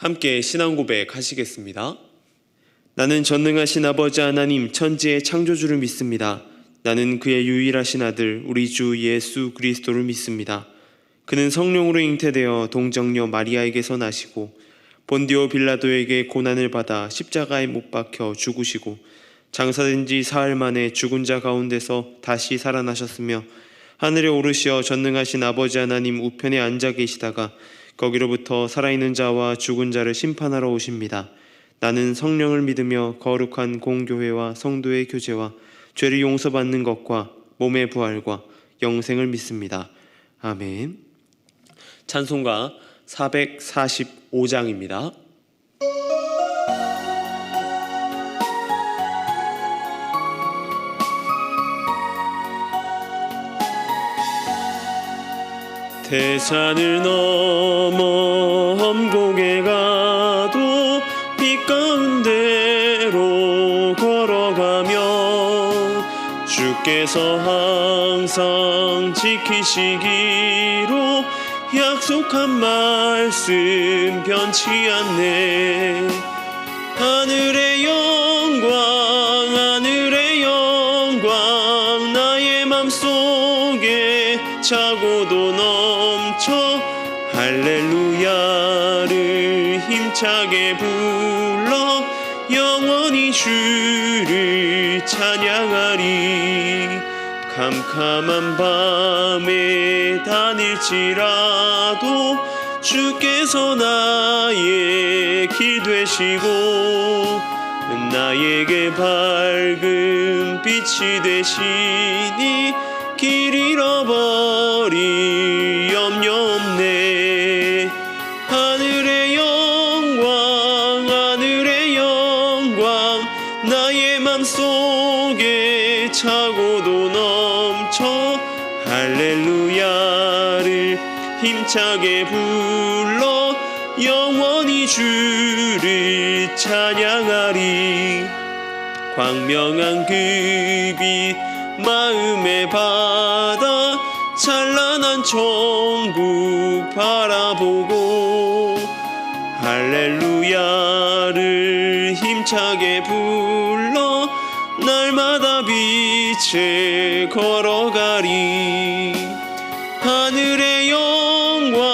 함께 신앙 고백 하시겠습니다. 나는 전능하신 아버지 하나님 천지의 창조주를 믿습니다. 나는 그의 유일하신 아들 우리 주 예수 그리스도를 믿습니다. 그는 성령으로 잉태되어 동정녀 마리아에게서 나시고 본디오 빌라도에게 고난을 받아 십자가에 못 박혀 죽으시고 장사된 지 사흘 만에 죽은 자 가운데서 다시 살아나셨으며 하늘에 오르시어 전능하신 아버지 하나님 우편에 앉아 계시다가 거기로부터 살아있는 자와 죽은 자를 심판하러 오십니다. 나는 성령을 믿으며 거룩한 공교회와 성도의 교제와 죄를 용서받는 것과 몸의 부활과 영생을 믿습니다. 아멘. 찬송가 445장입니다. 태산을 넘어 험곡에 가도 빛 가운데로 걸어가며 주께서 항상 지키시기로 약속한 말씀 변치 않네. 하늘의 영광 나의 맘속에 차고도 넘쳐 할렐루야를 힘차게 불러 영원히 주를 찬양하리. 캄캄한 밤에 다닐지라도 주께서 나의 길 되시고 나에게 밝은 빛이 되시니 길 잃어버릴 염려 없네. 하늘의 영광 나의 맘속에 차고도 넘쳐 할렐루야를 힘차게 불러 영원히 주를 찬양하리. 광명한 그 빛 마음에 받아 찬란한 천국 바라보고 할렐루야를 힘차게 불러 날마다 빛에 걸어가리. 하늘의 영광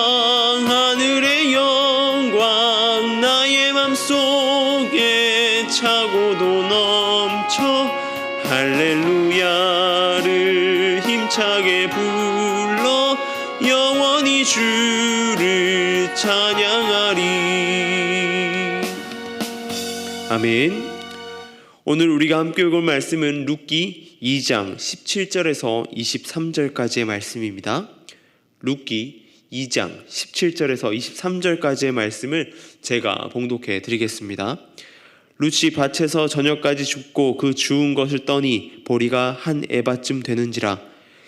나의 맘속에 차고도 넘쳐 할렐루야를 힘차게 불러 영원히 주를 찬양하리. 아멘. 오늘 우리가 함께 읽을 말씀은 룻기 2장 17절에서 23절까지의 말씀입니다. 룻기 2장 17절에서 23절까지의 말씀을 제가 봉독해 드리겠습니다. 룻이 밭에서 저녁까지 줍고 그 주운 것을 떠니 보리가 한 에바쯤 되는지라.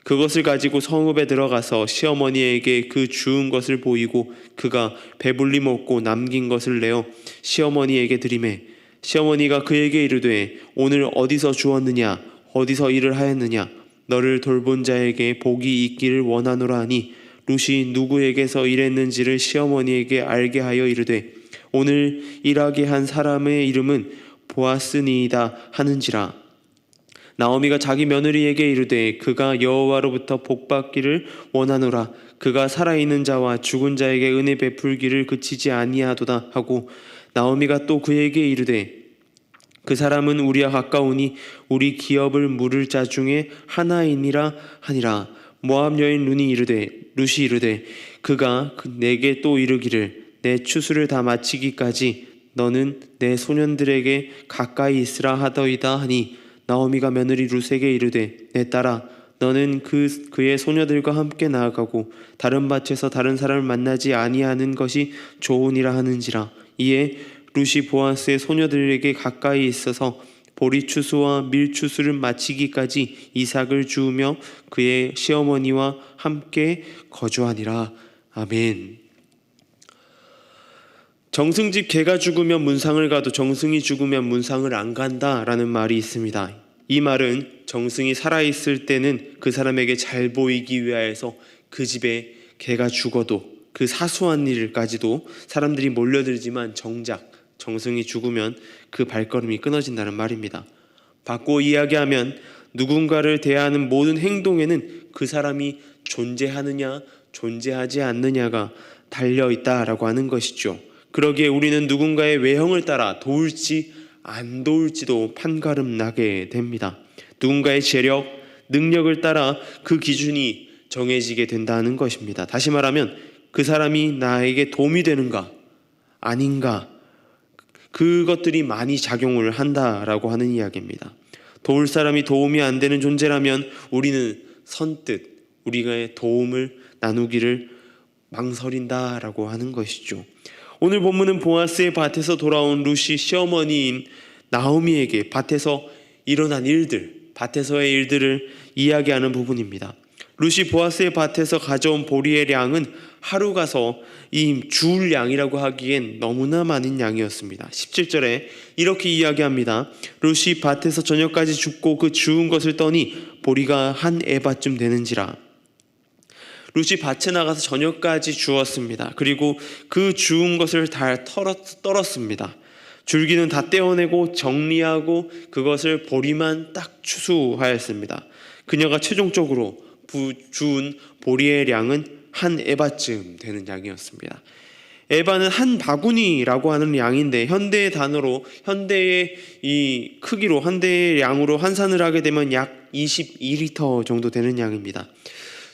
그것을 가지고 성읍에 들어가서 시어머니에게 그 주운 것을 보이고 그가 배불리 먹고 남긴 것을 내어 시어머니에게 드리매 시어머니가 그에게 이르되 오늘 어디서 주었느냐 어디서 일을 하였느냐 너를 돌본 자에게 복이 있기를 원하노라 하니 룻이 누구에게서 일했는지를 시어머니에게 알게 하여 이르되 오늘 일하게 한 사람의 이름은 보아스니이다 하는지라. 나오미가 자기 며느리에게 이르되 그가 여호와로부터 복받기를 원하노라. 그가 살아있는 자와 죽은 자에게 은혜 베풀기를 그치지 아니하도다 하고 나오미가 또 그에게 이르되 그 사람은 우리와 가까우니 우리 기업을 물을 자 중에 하나이니라 하니라. 모압 여인 룻이 이르되 그가 내게 또 이르기를 내 추수를 다 마치기까지 너는 내 소년들에게 가까이 있으라 하더이다 하니 나오미가 며느리 룻에게 이르되 내 딸아 너는 그의 소녀들과 함께 나아가고 다른 밭에서 다른 사람을 만나지 아니하는 것이 좋으니라 하는지라. 이에 룻이 보아스의 소녀들에게 가까이 있어서 보리 추수와 밀 추수를 마치기까지 이삭을 주우며 그의 시어머니와 함께 거주하니라. 아멘. 정승집 개가 죽으면 문상을 가도 정승이 죽으면 문상을 안 간다라는 말이 있습니다. 이 말은 정승이 살아있을 때는 그 사람에게 잘 보이기 위하여서 그 집에 개가 죽어도 그 사소한 일까지도 사람들이 몰려들지만 정작 정성이 죽으면 그 발걸음이 끊어진다는 말입니다. 바꿔 이야기하면 누군가를 대하는 모든 행동에는 그 사람이 존재하느냐 존재하지 않느냐가 달려있다라고 하는 것이죠. 그러기에 우리는 누군가의 외형을 따라 도울지 안 도울지도 판가름 나게 됩니다. 누군가의 재력, 능력을 따라 그 기준이 정해지게 된다는 것입니다. 다시 말하면 그 사람이 나에게 도움이 되는가 아닌가, 그것들이 많이 작용을 한다라고 하는 이야기입니다. 도울 사람이 도움이 안 되는 존재라면 우리는 선뜻 우리의 도움을 나누기를 망설인다라고 하는 것이죠. 오늘 본문은 보아스의 밭에서 돌아온 룻이 시어머니인 나오미에게 밭에서 일어난 일들, 밭에서의 일들을 이야기하는 부분입니다. 룻이 보아스의 밭에서 가져온 보리의 양은 하루 가서 이 주울 양이라고 하기엔 너무나 많은 양이었습니다. 17절에 이렇게 이야기합니다. 룻이 밭에서 저녁까지 줍고 그 주운 것을 떠니 보리가 한 에바쯤 되는지라. 룻이 밭에 나가서 저녁까지 주었습니다. 그리고 그 주운 것을 다 떨었습니다. 줄기는 다 떼어내고 정리하고 그것을 보리만 딱 추수하였습니다. 그녀가 최종적으로 주운 보리의 양은 한 에바쯤 되는 양이었습니다. 에바는 한 바구니라고 하는 양인데 현대의 단어로, 현대의 이 크기로, 현대의 양으로 환산을 하게 되면 약 22리터 정도 되는 양입니다.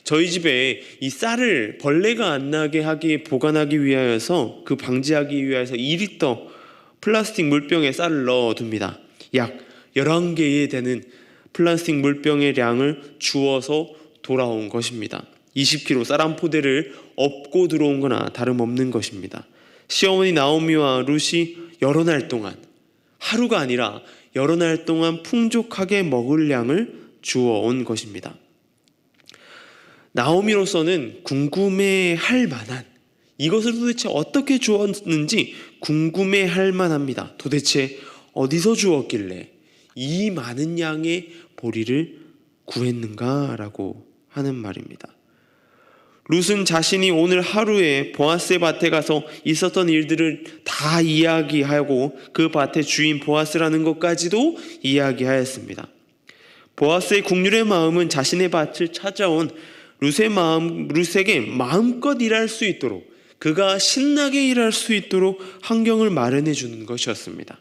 저희 집에 이 쌀을 벌레가 안 나게 하기 보관하기 위하여서, 그 방지하기 위해서 2리터 플라스틱 물병에 쌀을 넣어둡니다. 약 11개에 되는 플라스틱 물병의 양을 주워서 돌아온 것입니다. 20kg 쌀 한 포대를 업고 들어온 거나 다름없는 것입니다. 시어머니 나오미와 룻이 여러 날 동안, 하루가 아니라 여러 날 동안 풍족하게 먹을 양을 주워온 것입니다. 나오미로서는 궁금해할 만한, 이것을 도대체 어떻게 주었는지 궁금해할 만합니다. 도대체 어디서 주었길래 이 많은 양의 보리를 구했는가라고 하는 말입니다. 룻은 자신이 오늘 하루에 보아스의 밭에 가서 있었던 일들을 다 이야기하고 그 밭의 주인 보아스라는 것까지도 이야기하였습니다. 보아스의 국률의 마음은 자신의 밭을 찾아온 룻에게 마음껏 일할 수 있도록, 그가 신나게 일할 수 있도록 환경을 마련해 주는 것이었습니다.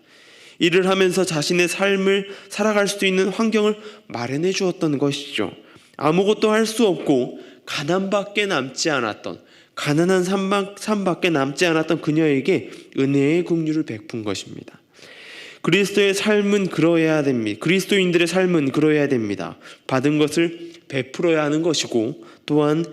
일을 하면서 자신의 삶을 살아갈 수 있는 환경을 마련해 주었던 것이죠. 아무것도 할 수 없고 가난밖에 남지 않았던, 가난한 삶밖에 남지 않았던 그녀에게 은혜의 긍휼을 베푼 것입니다. 그리스도의 삶은 그러해야 됩니다. 그리스도인들의 삶은 그러해야 됩니다. 받은 것을 베풀어야 하는 것이고, 또한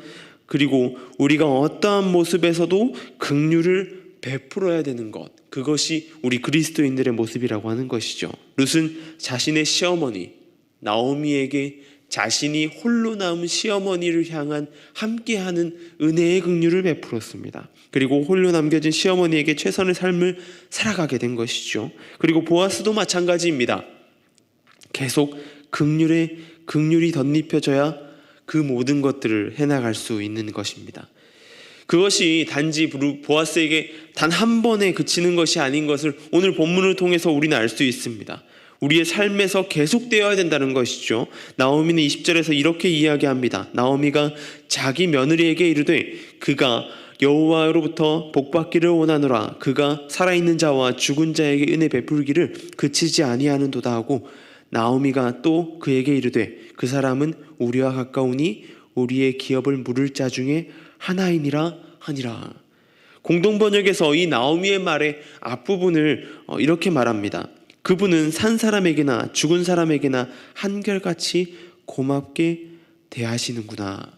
그리고 우리가 어떠한 모습에서도 긍휼을 베풀어야 되는 것, 그것이 우리 그리스도인들의 모습이라고 하는 것이죠. 룻은 자신의 시어머니 나오미에게 자신이 홀로 남은 시어머니를 향한 함께하는 은혜의 긍휼을 베풀었습니다. 그리고 홀로 남겨진 시어머니에게 최선의 삶을 살아가게 된 것이죠. 그리고 보아스도 마찬가지입니다. 계속 긍휼이 덧입혀져야 그 모든 것들을 해나갈 수 있는 것입니다. 그것이 단지 보아스에게 단 한 번에 그치는 것이 아닌 것을 오늘 본문을 통해서 우리는 알 수 있습니다. 우리의 삶에서 계속되어야 된다는 것이죠. 나오미는 20절에서 이렇게 이야기합니다. 나오미가 자기 며느리에게 이르되 그가 여호와로부터 복받기를 원하노라. 그가 살아있는 자와 죽은 자에게 은혜 베풀기를 그치지 아니하는도다 하고, 나오미가 또 그에게 이르되 그 사람은 우리와 가까우니 우리의 기업을 물을 자 중에 하나이니라 하니라. 공동번역에서 이 나오미의 말의 앞부분을 이렇게 말합니다. 그분은 산 사람에게나 죽은 사람에게나 한결같이 고맙게 대하시는구나.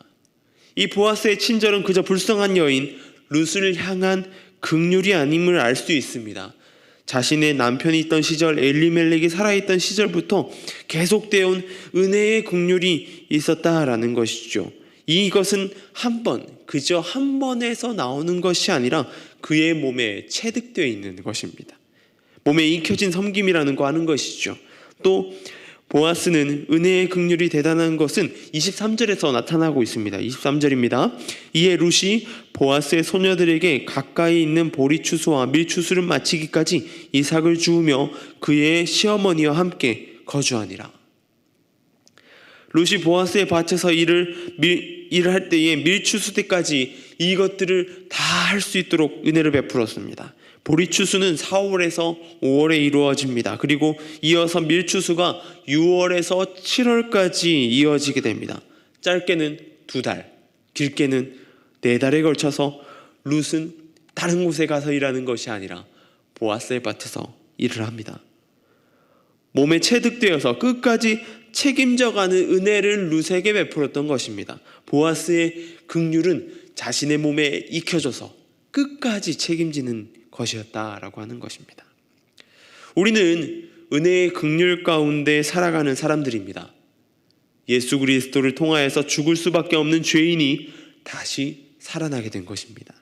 이 보아스의 친절은 그저 불쌍한 여인 룻을 향한 긍휼이 아님을 알 수 있습니다. 자신의 남편이 있던 시절, 엘리멜렉이 살아있던 시절부터 계속되어 온 은혜의 긍휼이 있었다라는 것이죠. 이것은 그저 한 번에서 나오는 것이 아니라 그의 몸에 체득되어 있는 것입니다. 몸에 익혀진 섬김이라는 거 하는 것이죠. 또 보아스는 은혜의 긍휼이 대단한 것은 23절에서 나타나고 있습니다. 23절입니다. 이에 룻이 보아스의 소녀들에게 가까이 있는 보리추수와 밀추수를 마치기까지 이삭을 주우며 그의 시어머니와 함께 거주하니라. 룻이 보아스의 밭에서 일을 할 때에 밀추수 때까지 이것들을 다 할 수 있도록 은혜를 베풀었습니다. 보리추수는 4월에서 5월에 이루어집니다. 그리고 이어서 밀추수가 6월에서 7월까지 이어지게 됩니다. 짧게는 2달, 길게는 4달에 걸쳐서 룻은 다른 곳에 가서 일하는 것이 아니라 보아스의 밭에서 일을 합니다. 몸에 체득되어서 끝까지 책임져가는 은혜를 룻에게 베풀었던 것입니다. 보아스의 긍휼은 자신의 몸에 익혀져서 끝까지 책임지는 것이었다라고 하는 것입니다. 우리는 은혜의 긍휼 가운데 살아가는 사람들입니다. 예수 그리스도를 통하여서 죽을 수밖에 없는 죄인이 다시 살아나게 된 것입니다.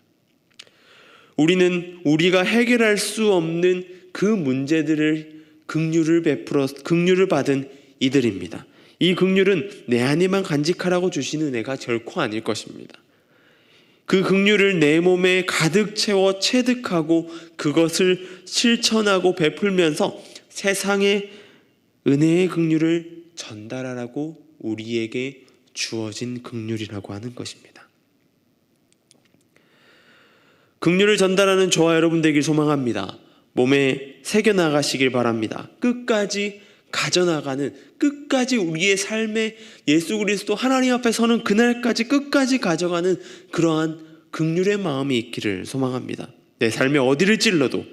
우리는 우리가 해결할 수 없는 그 문제들을 긍휼을 받은 이들입니다. 이 긍휼은 내 안에만 간직하라고 주신 은혜가 결코 아닐 것입니다. 그 긍휼을 내 몸에 가득 채워 체득하고 그것을 실천하고 베풀면서 세상에 은혜의 긍휼을 전달하라고 우리에게 주어진 긍휼이라고 하는 것입니다. 긍휼을 전달하는 저와 여러분 되길 소망합니다. 몸에 새겨나가시길 바랍니다. 끝까지 가져나가는, 끝까지 우리의 삶에 예수 그리스도 하나님 앞에 서는 그날까지 끝까지 가져가는 그러한 긍휼의 마음이 있기를 소망합니다. 내 삶의 어디를 찔러도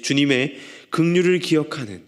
주님의 긍휼을 기억하는,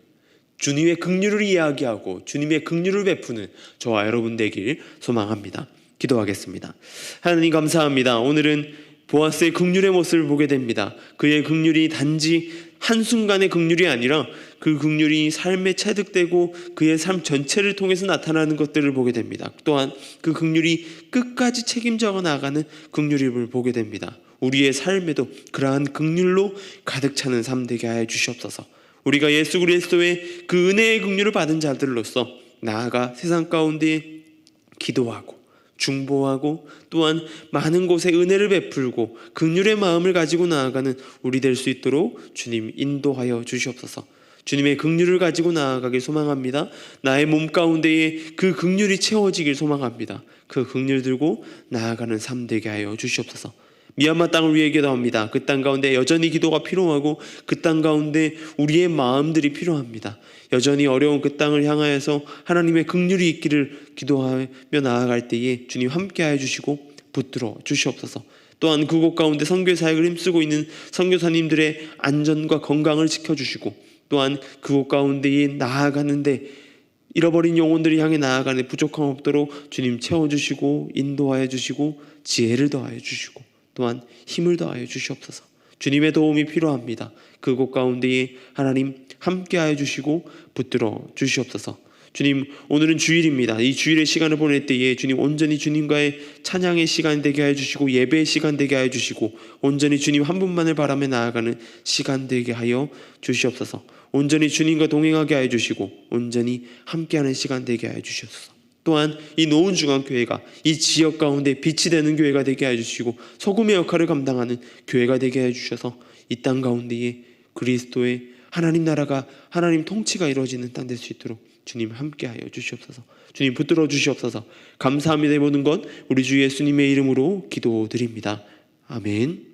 주님의 긍휼을 이야기하고 주님의 긍휼을 베푸는 저와 여러분 되길 소망합니다. 기도하겠습니다. 하나님 감사합니다. 오늘은 보아스의 긍휼의 모습을 보게 됩니다. 그의 긍휼이 단지 한순간의 긍휼이 아니라 그 긍휼이 삶에 체득되고 그의 삶 전체를 통해서 나타나는 것들을 보게 됩니다. 또한 그 긍휼이 끝까지 책임져 나가는 긍휼을 보게 됩니다. 우리의 삶에도 그러한 긍휼로 가득 차는 삶 되게 하여 주시옵소서. 우리가 예수 그리스도의 그 은혜의 긍휼을 받은 자들로서 나아가 세상 가운데 기도하고 중보하고 또한 많은 곳에 은혜를 베풀고 긍휼의 마음을 가지고 나아가는 우리 될 수 있도록 주님 인도하여 주시옵소서. 주님의 긍휼을 가지고 나아가길 소망합니다. 나의 몸 가운데에 그 긍휼이 채워지길 소망합니다. 그 긍휼 들고 나아가는 삶 되게 하여 주시옵소서. 미얀마 땅을 위해 기도합니다. 그 땅 가운데 여전히 기도가 필요하고 그 땅 가운데 우리의 마음들이 필요합니다. 여전히 어려운 그 땅을 향하여서 하나님의 긍휼이 있기를 기도하며 나아갈 때에 주님 함께하여 주시고 붙들어 주시옵소서. 또한 그곳 가운데 선교 사역을 힘쓰고 있는 선교사님들의 안전과 건강을 지켜주시고 또한 그곳 가운데에 나아가는데 잃어버린 영혼들이 향해 나아가는 부족함 없도록 주님 채워주시고 인도하여 주시고 지혜를 더하여 주시고 또한 힘을 더하여 주시옵소서. 주님의 도움이 필요합니다. 그곳 가운데에 하나님 함께하여 주시고 붙들어 주시옵소서. 주님, 오늘은 주일입니다. 이 주일의 시간을 보낼 때에 주님 온전히 주님과의 찬양의 시간 되게 하여 주시고 예배의 시간 되게 하여 주시고 온전히 주님 한 분만을 바라며 나아가는 시간 되게 하여 주시옵소서. 온전히 주님과 동행하게 하여 주시고 온전히 함께하는 시간 되게 하여 주시옵소서. 또한 이 노은중앙교회가 이 지역 가운데 빛이 되는 교회가 되게 하여 주시고 소금의 역할을 감당하는 교회가 되게 하여 주셔서 이 땅 가운데에 그리스도의 하나님 나라가 하나님 통치가 이루어지는 땅 될 수 있도록 주님 함께하여 주시옵소서. 주님 붙들어 주시옵소서. 감사합니다. 이 모든 것 우리 주 예수님의 이름으로 기도드립니다. 아멘.